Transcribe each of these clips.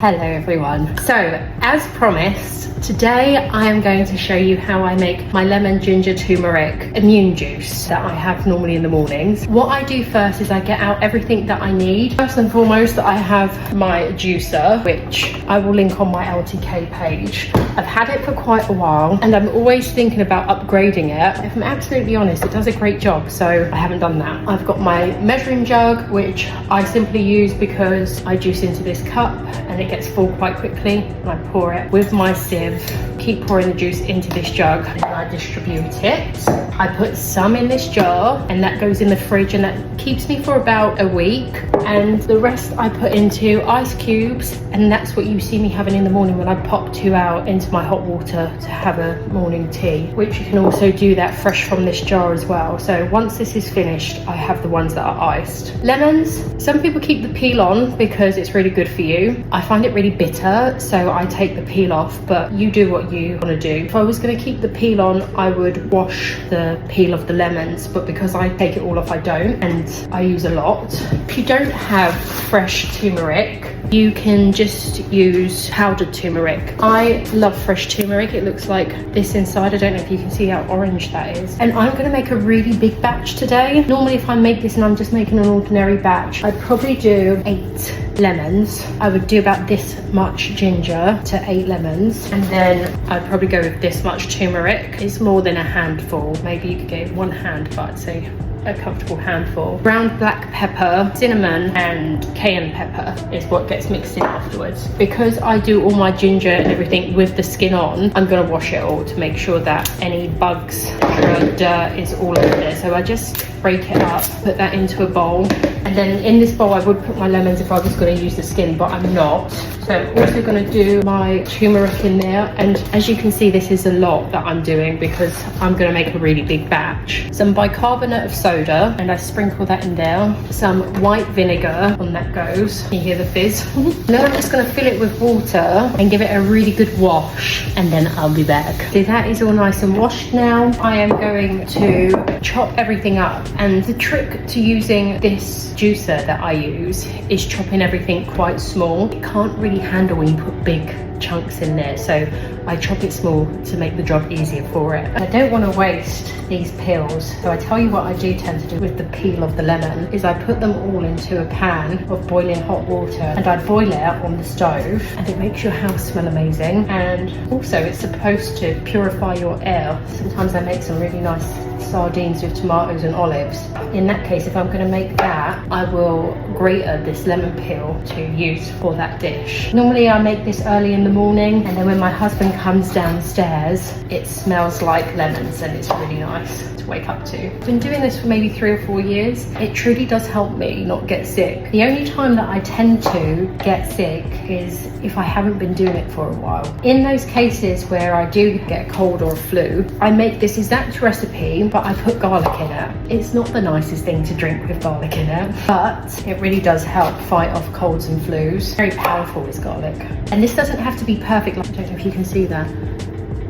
Hello everyone. So as promised, today I am going to show you how I make my lemon ginger turmeric immune juice that I have normally in the mornings. What I do first is I get out everything that I need. First and foremost, I have my juicer, which I will link on my LTK page. I've had it for quite a while and I'm always thinking about upgrading it. If I'm absolutely honest, it does a great job, so I haven't done that. I've got my measuring jug, which I simply use because I juice into this cup and it gets full quite quickly, and I pour it with my sieve, keep pouring the juice into this jug, and I distribute it. I put some in this jar and that goes in the fridge, and that keeps me for about a week, and the rest I put into ice cubes, and that's what you see me having in the morning when I pop 2 out into my hot water to have a morning tea, which you can also do that fresh from this jar as well. So once this is finished, I have the ones that are iced. Lemons, some people keep the peel on because it's really good for you. I find it really bitter, so I take the peel off, but you do what you want to do. If I was going to keep the peel on, I would wash the peel of the lemons, but because I take it all off, I don't, and I use a lot. If you don't have fresh turmeric, you can just use powdered turmeric. I love fresh turmeric. It looks like this inside. I don't know if you can see how orange that is. And I'm going to make a really big batch today. Normally if I make this and I'm just making an ordinary batch, I'd probably do 8 lemons. I would do about this much ginger to 8 lemons, and then I'd probably go with this much turmeric. It's more than a handful. Maybe you could get 1 hand, but I'd say a comfortable handful. Ground black pepper, cinnamon and cayenne pepper is what gets mixed in afterwards. Because I do all my ginger and everything with the skin on, I'm going to wash it all to make sure that any bugs or dirt is all over there. So I just break it up, put that into a bowl, and then in this bowl I would put my lemons if I was going to use the skin, but I'm not. So I'm also going to do my turmeric in there, and as you can see, this is a lot that I'm doing because I'm going to make a really big batch. Some bicarbonate of soda, and I sprinkle that in there. Some white vinegar, on that goes. You hear the fizz? Then I'm just going to fill it with water and give it a really good wash, and then I'll be back. So that is all nice and washed now. I am going to chop everything up, and the trick to using this juicer that I use is chopping everything quite small. It can't really handle when you put big chunks in there, so I chop it small to make the job easier for it. I don't want to waste these peels, so I tell you what I do tend to do with the peel of the lemon is I put them all into a pan of boiling hot water, and I boil it on the stove, and it makes your house smell amazing, and also it's supposed to purify your air. Sometimes I make some really nice sardines with tomatoes and olives. In that case, if I'm going to make that, I will grate this lemon peel to use for that dish. Normally I make this early in the morning, and then when my husband comes downstairs, it smells like lemons, and it's really nice to wake up to. I've been doing this for maybe 3 or 4 years. It truly does help me not get sick. The only time that I tend to get sick is if I haven't been doing it for a while. In those cases where I do get a cold or a flu, I make this exact recipe, but I put garlic in it. It's not the nicest thing to drink with garlic in it, but it really does help fight off colds and flus. Very powerful, this garlic. And this doesn't have to be perfect. I don't know if you can see that.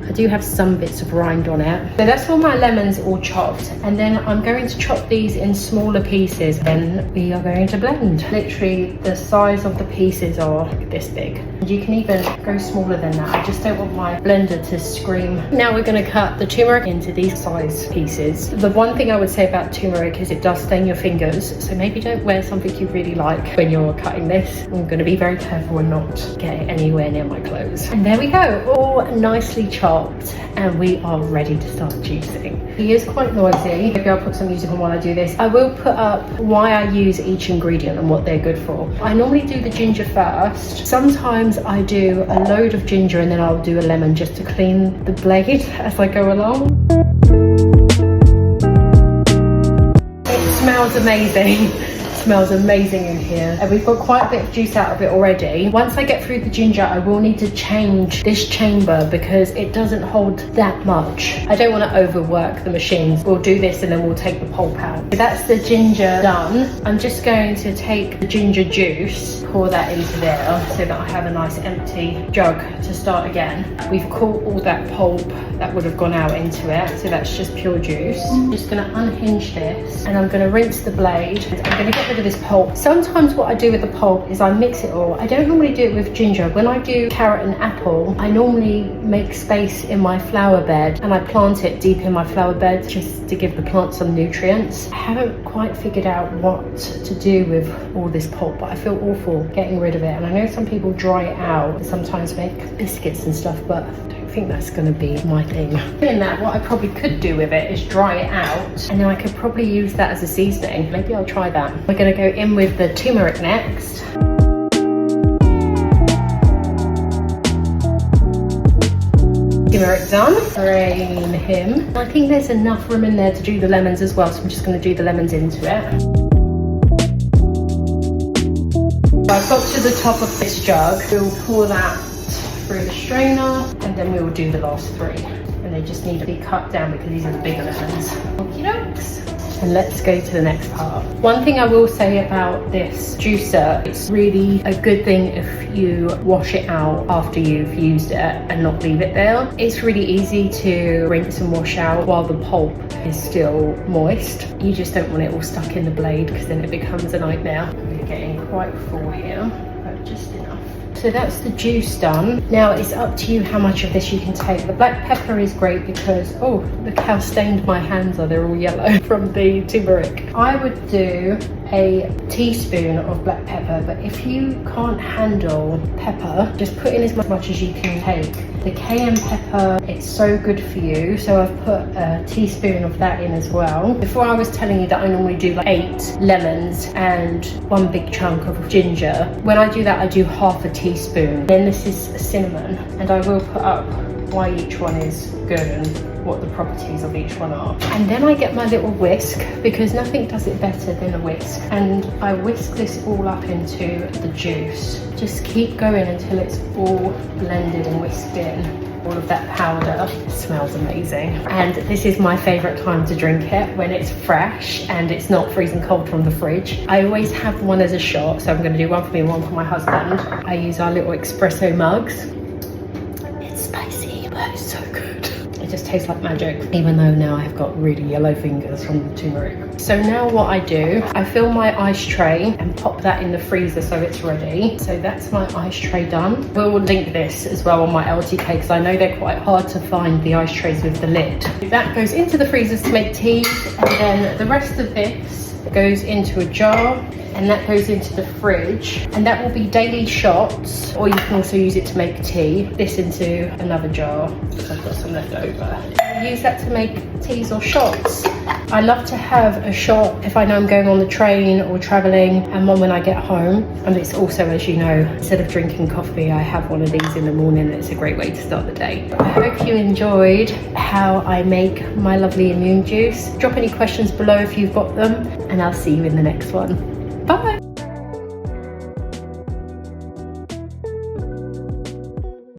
I do have some bits of rind on it. So that's all my lemons all chopped, and then I'm going to chop these in smaller pieces, then we are going to blend. Literally the size of the pieces are this big. You can even go smaller than that. I just don't want my blender to scream. Now we're going to cut the turmeric into these size pieces. The one thing I would say about turmeric is it does stain your fingers, so maybe don't wear something you really like when you're cutting this. I'm going to be very careful and not get it anywhere near my clothes. And there we go, all nicely chopped, and we are ready to start juicing. He is quite noisy. Maybe I'll put some music on while I do this. I will put up why I use each ingredient and what they're good for. I normally do the ginger first. Sometimes I do a load of ginger and then I'll do a lemon just to clean the blade as I go along. It smells amazing. Smells amazing in here, and we've got quite a bit of juice out of it already. Once I get through the ginger, I will need to change this chamber because it doesn't hold that much. I don't want to overwork the machines. We'll do this and then we'll take the pulp out. So that's the ginger done. I'm just going to take the ginger juice, pour that into there so that I have a nice empty jug to start again. We've caught all that pulp that would have gone out into it, so that's just pure juice. I'm just going to unhinge this, and I'm going to rinse the blade. I'm going to get the rid of this pulp. Sometimes what I do with the pulp is I mix it all. I don't normally do it with ginger. When I do carrot and apple, I normally make space in my flower bed and I plant it deep in my flower bed just to give the plant some nutrients. I haven't quite figured out what to do with all this pulp, but I feel awful getting rid of it. And I know some people dry it out and sometimes make biscuits and stuff, but I don't think that's going to be my thing. In that, what I probably could do with it is dry it out, and then I could probably use that as a seasoning. Maybe I'll try that. We're going to go in with the turmeric next. Turmeric done. Drain him. I think there's enough room in there to do the lemons as well, so I'm just going to do the lemons into it. I've got to the top of this jug. We'll pour that through the strainer, and then we will do the last 3. And they just need to be cut down because these are the bigger lemons. Okie dokes. And let's go to the next part. One thing I will say about this juicer, it's really a good thing if you wash it out after you've used it and not leave it there. It's really easy to rinse and wash out while the pulp is still moist. You just don't want it all stuck in the blade because then it becomes a nightmare. We're getting quite full here, but just enough. So that's the juice done. Now it's up to you how much of this you can take. The black pepper is great because, oh, look how stained my hands are. They're all yellow from the turmeric. I would do a teaspoon of black pepper, but if you can't handle pepper, just put in as much as you can take. The cayenne pepper, it's so good for you, so I've put a teaspoon of that in as well. Before I was telling you that I normally do like 8 lemons and 1 big chunk of ginger. When I do that, I do half a teaspoon. Then this is cinnamon, and I will put up why each one is good and what the properties of each one are. And then I get my little whisk, because nothing does it better than a whisk, and I whisk this all up into the juice. Just keep going until it's all blended and whisked in. All of that powder. It smells amazing. And this is my favorite time to drink it, when it's fresh and it's not freezing cold from the fridge. I always have one as a shot, so I'm going to do one for me and one for my husband. I use our little espresso mugs. It's spicy, but it's so good. It just tastes like magic, even though now I've got really yellow fingers from the turmeric. So now what I do, I fill my ice tray and pop that in the freezer so it's ready. So that's my ice tray done. We'll link this as well on my LTK because I know they're quite hard to find, the ice trays with the lid. That goes into the freezers to make tea, and then the rest of this goes into a jar, and that goes into the fridge, and that will be daily shots, or you can also use it to make tea. This into another jar, because I've got some left over. Use that to make teas or shots. I love to have a shot if I know I'm going on the train or traveling, and one when I get home. And it's also, as you know, instead of drinking coffee, I have one of these in the morning. It's a great way to start the day. I hope you enjoyed how I make my lovely immune juice. Drop any questions below if you've got them, and I'll see you in the next one. Bye.